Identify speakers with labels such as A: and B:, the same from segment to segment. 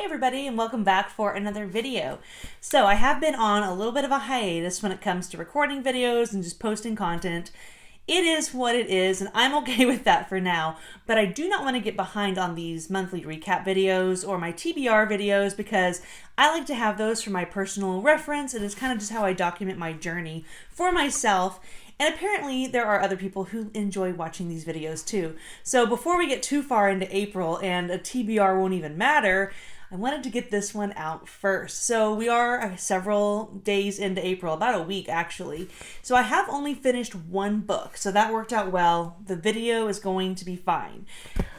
A: everybody, and welcome back for another video. So I have been on a little bit of a hiatus when it comes to recording videos and just posting content. It is what it is, and I'm okay with that for now, but I do not want to get behind on these monthly recap videos or my TBR videos because I like to have those for my personal reference, and it's kind of just how I document my journey for myself. And apparently there are other people who enjoy watching these videos too. So before we get too far into April and a TBR won't even matter, I wanted to get this one out first. So we are several days into April, about a week actually. So I have only finished one book, so that worked out well. The video is going to be fine.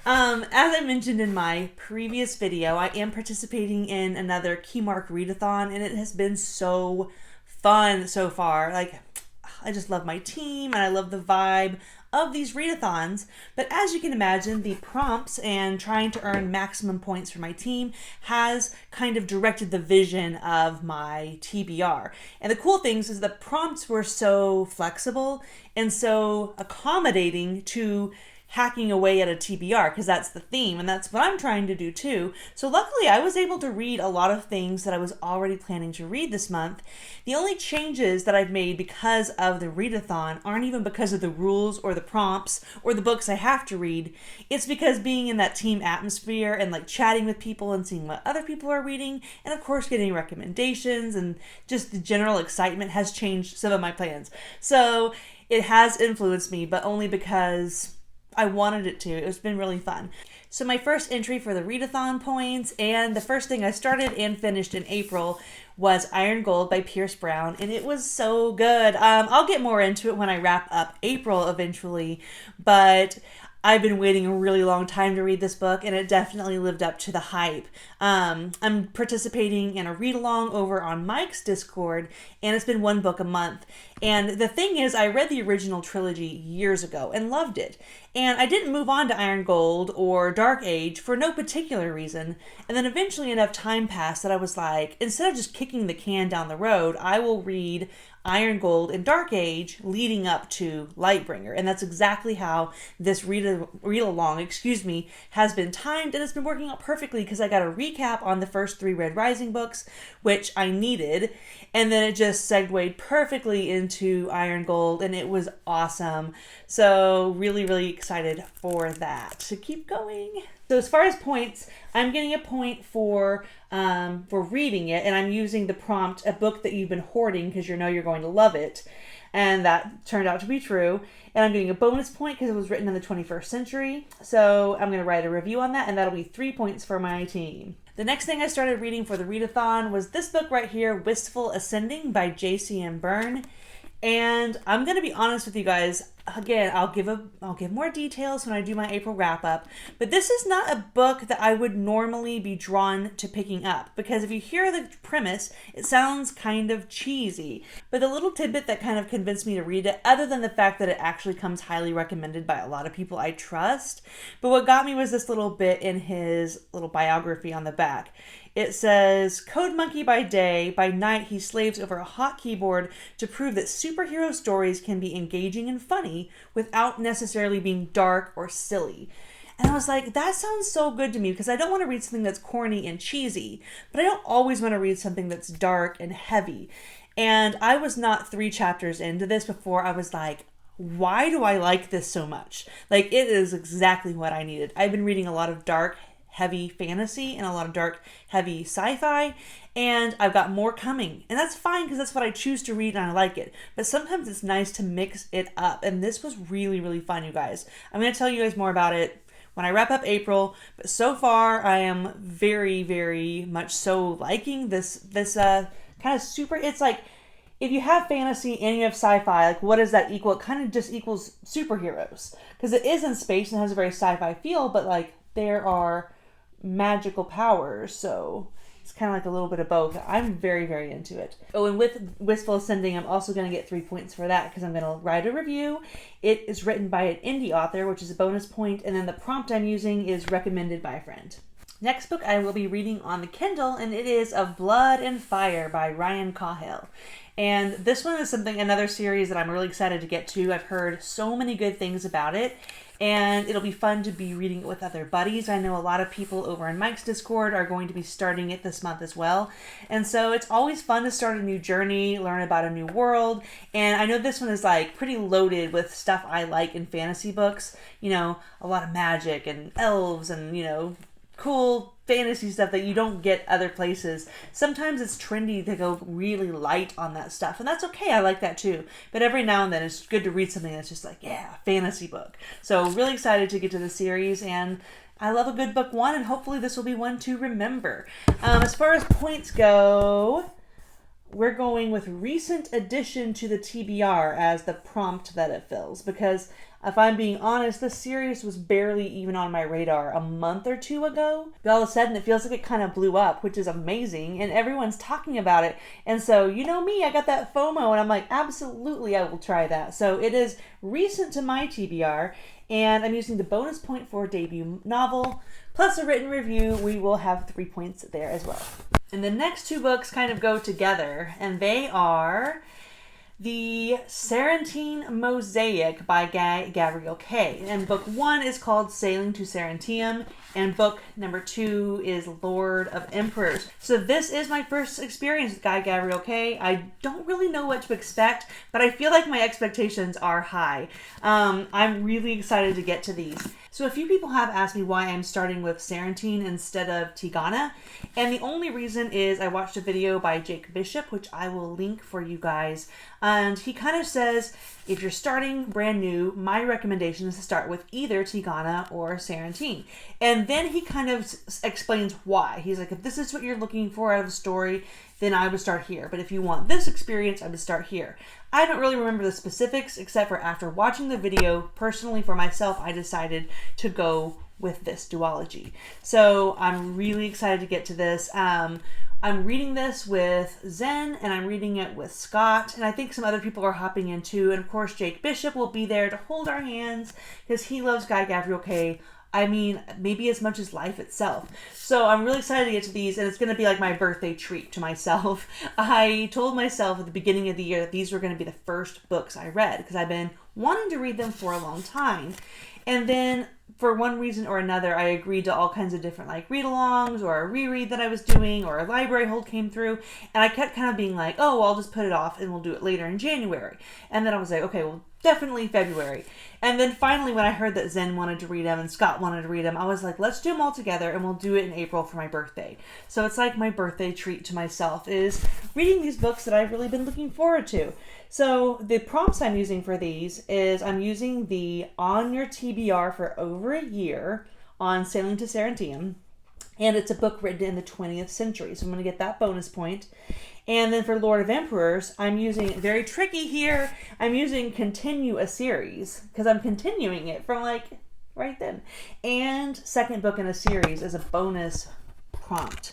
A: As I mentioned in my previous video, I am participating in another Keymark readathon, and it has been so fun so far. I just love my team and I love the vibe of these readathons, but as you can imagine, the prompts and trying to earn maximum points for my team has kind of directed the vision of my TBR. And the cool things is the prompts were so flexible and so accommodating to hacking away at a TBR, because that's the theme and that's what I'm trying to do too. So luckily I was able to read a lot of things that I was already planning to read this month. The only changes that I've made because of the readathon aren't even because of the rules or the prompts or the books I have to read. It's because being in that team atmosphere and like chatting with people and seeing what other people are reading, and of course getting recommendations and just the general excitement has changed some of my plans. So it has influenced me, but only because I wanted it to. It's been really fun. So my first entry for the readathon points, and the first thing I started and finished in April, was Iron Gold by Pierce Brown, and it was so good. I'll get more into it when I wrap up April eventually, but I've been waiting a really long time to read this book, and it definitely lived up to the hype. I'm participating in a read-along over on Mike's Discord, and it's been one book a month. And the thing is, I read the original trilogy years ago and loved it. And I didn't move on to Iron Gold or Dark Age for no particular reason. And then eventually enough time passed that I was like, instead of just kicking the can down the road, I will read Iron Gold and Dark Age leading up to Lightbringer. And that's exactly how this read-along, has been timed, and it's been working out perfectly because I got a recap on the first 3 Red Rising books, which I needed, and then it just segued perfectly into Iron Gold, and it was awesome. So really, really excited for that to keep going. So as far as points, I'm getting a point for reading it, and I'm using the prompt, a book that you've been hoarding because you know you're going to love it. And that turned out to be true. And I'm getting a bonus point because it was written in the 21st century. So I'm going to write a review on that, and that'll be 3 points for my team. The next thing I started reading for the readathon was this book right here, Wistful Ascending by J.C.M. Byrne. And I'm going to be honest with you guys. Again, I'll give more details when I do my April wrap up, but this is not a book that I would normally be drawn to picking up, because if you hear the premise, it sounds kind of cheesy. But the little tidbit that kind of convinced me to read it, other than the fact that it actually comes highly recommended by a lot of people I trust, but what got me was this little bit in his little biography on the back. It says, "Code monkey by day, by night he slaves over a hot keyboard to prove that superhero stories can be engaging and funny without necessarily being dark or silly." And I was like, that sounds so good to me, because I don't want to read something that's corny and cheesy, but I don't always want to read something that's dark and heavy. And I was not 3 chapters into this before I was like, why do I like this so much? Like, it is exactly what I needed. I've been reading a lot of dark, heavy fantasy and a lot of dark, heavy sci-fi, and I've got more coming. And that's fine, because that's what I choose to read and I like it. But sometimes it's nice to mix it up, and this was really, really fun, you guys. I'm going to tell you guys more about it when I wrap up April, but so far I am very, very much so liking this kind of super, it's like, if you have fantasy and you have sci-fi, like, what does that equal? It kind of just equals superheroes, because it is in space and has a very sci-fi feel, but like, there are magical powers, so it's kind of like a little bit of both. I'm very, very into it. Oh, and with Wistful Ascending, I'm also going to get 3 points for that, because I'm going to write a review. It is written by an indie author, which is a bonus point, and then the prompt I'm using is recommended by a friend. Next book I will be reading on the Kindle, and it is Of Blood and Fire by Ryan Cahill. And this one is another series that I'm really excited to get to. I've heard so many good things about it. and it'll be fun to be reading it with other buddies. I know a lot of people over in Mike's Discord are going to be starting it this month as well, and so it's always fun to start a new journey, learn about a new world, and I know this one is like pretty loaded with stuff I like in fantasy books, you know, a lot of magic and elves and, you know, cool fantasy stuff that you don't get other places. Sometimes it's trendy to go really light on that stuff, and that's okay. I like that too. But every now and then it's good to read something that's just like, yeah, fantasy book. So really excited to get to the series, and I love a good book one, and hopefully this will be one to remember. As far as points go, we're going with recent addition to the TBR as the prompt that it fills, because if I'm being honest, this series was barely even on my radar a month or two ago. But all of a sudden, it feels like it kind of blew up, which is amazing, and everyone's talking about it. And so, you know me, I got that FOMO, and I'm like, absolutely, I will try that. So it is recent to my TBR, and I'm using the bonus point for debut novel, plus a written review. We will have 3 points there as well. And the next two books kind of go together, and they are The Sarantine Mosaic by Gabrielle Kay. And book one is called Sailing to Sarantium, and book number 2 is Lord of Emperors. So this is my first experience with Gabrielle Kay. I don't really know what to expect, but I feel like my expectations are high. I'm really excited to get to these. So a few people have asked me why I'm starting with Sarantine instead of Tigana, and the only reason is I watched a video by Jake Bishop, which I will link for you guys, and he kind of says, if you're starting brand new, my recommendation is to start with either Tigana or Sarantine. And then he kind of explains why. He's like, if this is what you're looking for out of the story, then I would start here. But if you want this experience, I would start here. I don't really remember the specifics, except for after watching the video, personally for myself, I decided to go with this duology. So I'm really excited to get to this. I'm reading this with Zen, and I'm reading it with Scott, and I think some other people are hopping in too. And of course, Jake Bishop will be there to hold our hands because he loves Gabrielle Kay. I mean, maybe as much as life itself. So I'm really excited to get to these, and it's going to be like my birthday treat to myself. I told myself at the beginning of the year that these were going to be the first books I read, because I've been wanting to read them for a long time. And then, for one reason or another, I agreed to all kinds of different like read-alongs or a reread that I was doing, or a library hold came through, and I kept kind of being like, oh, I'll just put it off and we'll do it later in January. And then I was like, okay, well, definitely February. And then finally, when I heard that Zen wanted to read them and Scott wanted to read them, I was like, let's do them all together, and we'll do it in April for my birthday. So it's like my birthday treat to myself is reading these books that I've really been looking forward to. So the prompts I'm using for these is I'm using the On Your TBR for over a year on Sailing to Sarantium. And it's a book written in the 20th century. So I'm going to get that bonus point. And then for Lord of Emperors, I'm using, very tricky here, I'm using Continue a Series, because I'm continuing it from like right then. And second book in a series is a bonus prompt.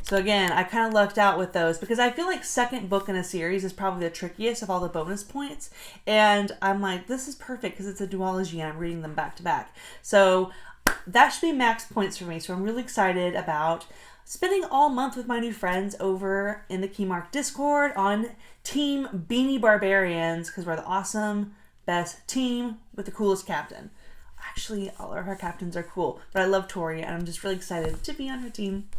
A: So again, I kind of lucked out with those because I feel like second book in a series is probably the trickiest of all the bonus points. And I'm like, this is perfect because it's a duology and I'm reading them back to back. So that should be max points for me. So I'm really excited about spending all month with my new friends over in the Keymark Discord on Team Beanie Barbarians, because we're the awesome, best team with the coolest captain. Actually, all of our captains are cool, but I love Tori, and I'm just really excited to be on her team.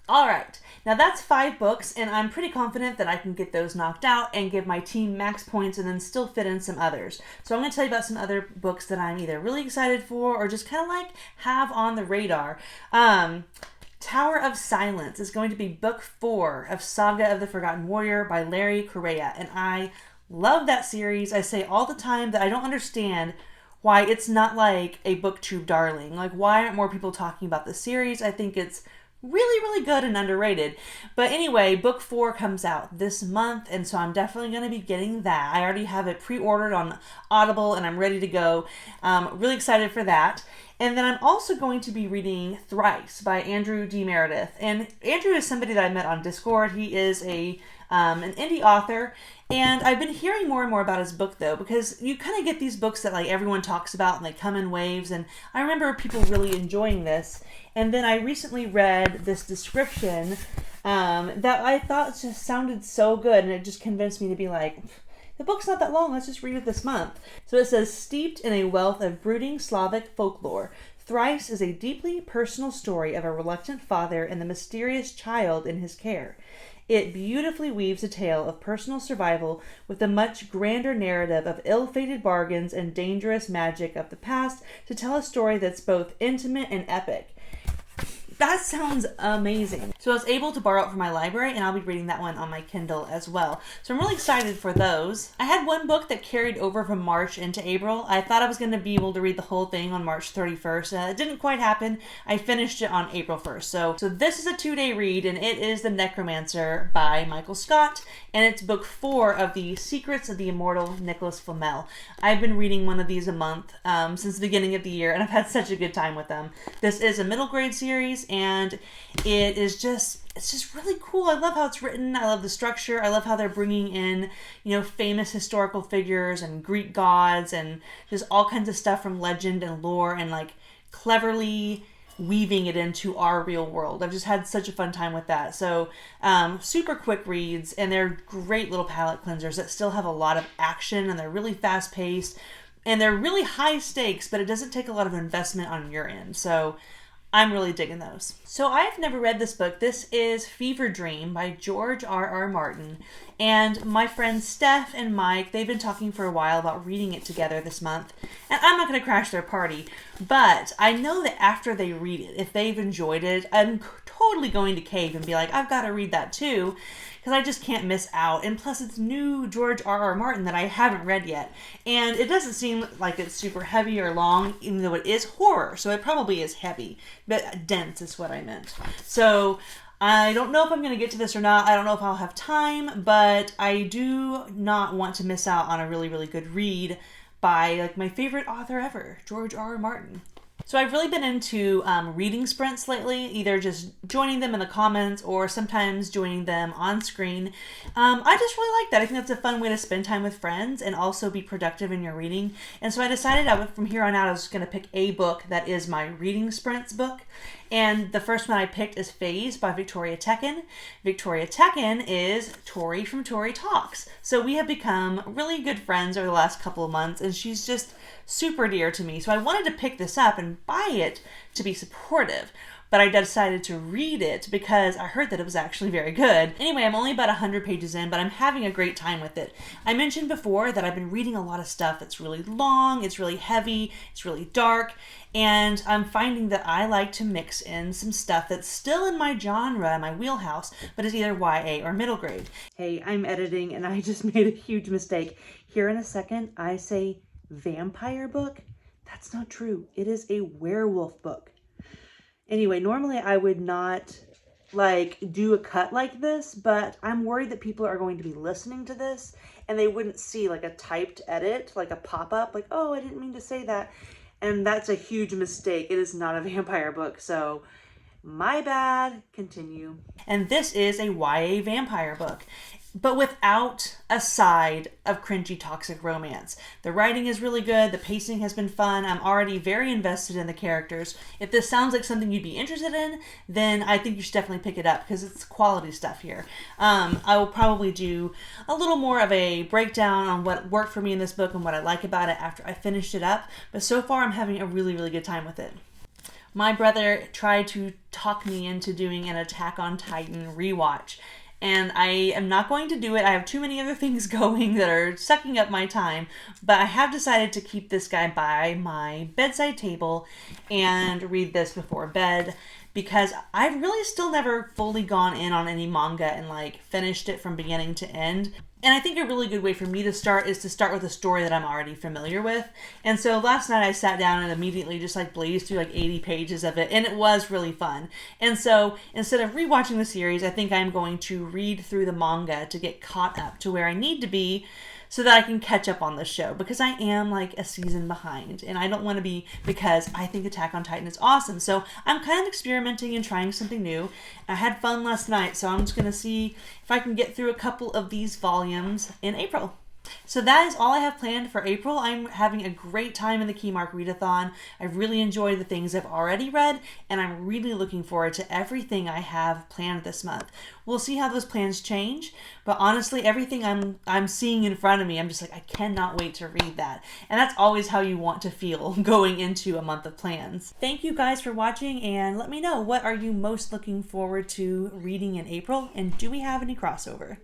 A: All right, now that's 5 books, and I'm pretty confident that I can get those knocked out and give my team max points and then still fit in some others. So I'm going to tell you about some other books that I'm either really excited for or just kind of like have on the radar. Tower of Silence is going to be book 4 of Saga of the Forgotten Warrior by Larry Correia, and I love that series. I say all the time that I don't understand why it's not like a booktube darling. Like, why aren't more people talking about the series? I think it's really, really good and underrated. But anyway, book 4 comes out this month, and so I'm definitely going to be getting that. I already have it pre-ordered on Audible, and I'm ready to go. Really excited for that. And then I'm also going to be reading Thrice by Andrew D. Meredith. And Andrew is somebody that I met on Discord. He is an indie author. And I've been hearing more and more about his book, though, because you kind of get these books that like everyone talks about and they come in waves. And I remember people really enjoying this. And then I recently read this description that I thought just sounded so good. And it just convinced me to be like, The book's not that long. Let's just read it this month. So it says, steeped in a wealth of brooding Slavic folklore, Thrice is a deeply personal story of a reluctant father and the mysterious child in his care. It beautifully weaves a tale of personal survival with a much grander narrative of ill-fated bargains and dangerous magic of the past to tell a story that's both intimate and epic. That sounds amazing. So I was able to borrow it from my library, and I'll be reading that one on my Kindle as well. So I'm really excited for those. I had one book that carried over from March into April. I thought I was going to be able to read the whole thing on March 31st. It didn't quite happen. I finished it on April 1st. So this is a 2-day read, and it is The Necromancer by Michael Scott, and it's book 4 of the Secrets of the Immortal Nicholas Flamel. I've been reading one of these a month since the beginning of the year, and I've had such a good time with them. This is a middle grade series, and it's just really cool. I love how it's written. I love the structure. I love how they're bringing in, famous historical figures and Greek gods and just all kinds of stuff from legend and lore, and like cleverly weaving it into our real world. I've just had such a fun time with that. So super quick reads, and they're great little palate cleansers that still have a lot of action, and they're really fast paced, and they're really high stakes, but it doesn't take a lot of investment on your end. So I'm really digging those. So I've never read this book. This is Fever Dream by George R.R. Martin. And my friends Steph and Mike, they've been talking for a while about reading it together this month. And I'm not going to crash their party, but I know that after they read it, if they've enjoyed it, I'm totally going to cave and be like, I've got to read that too, because I just can't miss out. And plus it's new George R.R. Martin that I haven't read yet. And it doesn't seem like it's super heavy or long, even though it is horror. So it probably is heavy, but dense is what I meant. So I don't know if I'm going to get to this or not. I don't know if I'll have time, but I do not want to miss out on a really, really good read by my favorite author ever, George R.R. Martin. So I've really been into reading sprints lately, either just joining them in the comments or sometimes joining them on screen. I just really like that. I think that's a fun way to spend time with friends and also be productive in your reading. And so I decided from here on out I was going to pick a book that is my reading sprints book. And the first one I picked is FaZe by Victoria Tekken. Victoria Tekken is Tori from Tori Talks. So we have become really good friends over the last couple of months, and she's just super dear to me. So I wanted to pick this up and buy it to be supportive, but I decided to read it because I heard that it was actually very good. Anyway, I'm only about 100 pages in, but I'm having a great time with it. I mentioned before that I've been reading a lot of stuff that's really long, it's really heavy, it's really dark, and I'm finding that I like to mix in some stuff that's still in my genre, my wheelhouse, but is either YA or middle grade. Hey, I'm editing and I just made a huge mistake. Here in a second, I say vampire book. That's not true. It is a werewolf book. Anyway, normally I would not do a cut like this, but I'm worried that people are going to be listening to this and they wouldn't see a typed edit, a pop-up, oh, I didn't mean to say that. And that's a huge mistake. It is not a vampire book, so my bad. Continue. And this is a YA vampire book, but without a side of cringy toxic romance. The writing is really good. The pacing has been fun. I'm already very invested in the characters. If this sounds like something you'd be interested in, then I think you should definitely pick it up because it's quality stuff here. I will probably do a little more of a breakdown on what worked for me in this book and what I like about it after I finished it up. But so far, I'm having a really, really good time with it. My brother tried to talk me into doing an Attack on Titan rewatch, and I am not going to do it. I have too many other things going that are sucking up my time, but I have decided to keep this guy by my bedside table and read this before bed, because I've really still never fully gone in on any manga and finished it from beginning to end. And I think a really good way for me to start is to start with a story that I'm already familiar with. And so last night I sat down and immediately just blazed through 80 pages of it, and it was really fun. And so instead of rewatching the series, I think I'm going to read through the manga to get caught up to where I need to be so that I can catch up on the show, because I am a season behind, and I don't want to be, because I think Attack on Titan is awesome. So I'm kind of experimenting and trying something new. I had fun last night, so I'm just going to see if I can get through a couple of these volumes in April. So that is all I have planned for April. I'm having a great time in the Keymark Readathon. I've really enjoyed the things I've already read, and I'm really looking forward to everything I have planned this month. We'll see how those plans change, but honestly, everything I'm seeing in front of me, I'm just like, I cannot wait to read that. And that's always how you want to feel going into a month of plans. Thank you guys for watching, and let me know, what are you most looking forward to reading in April, and do we have any crossover?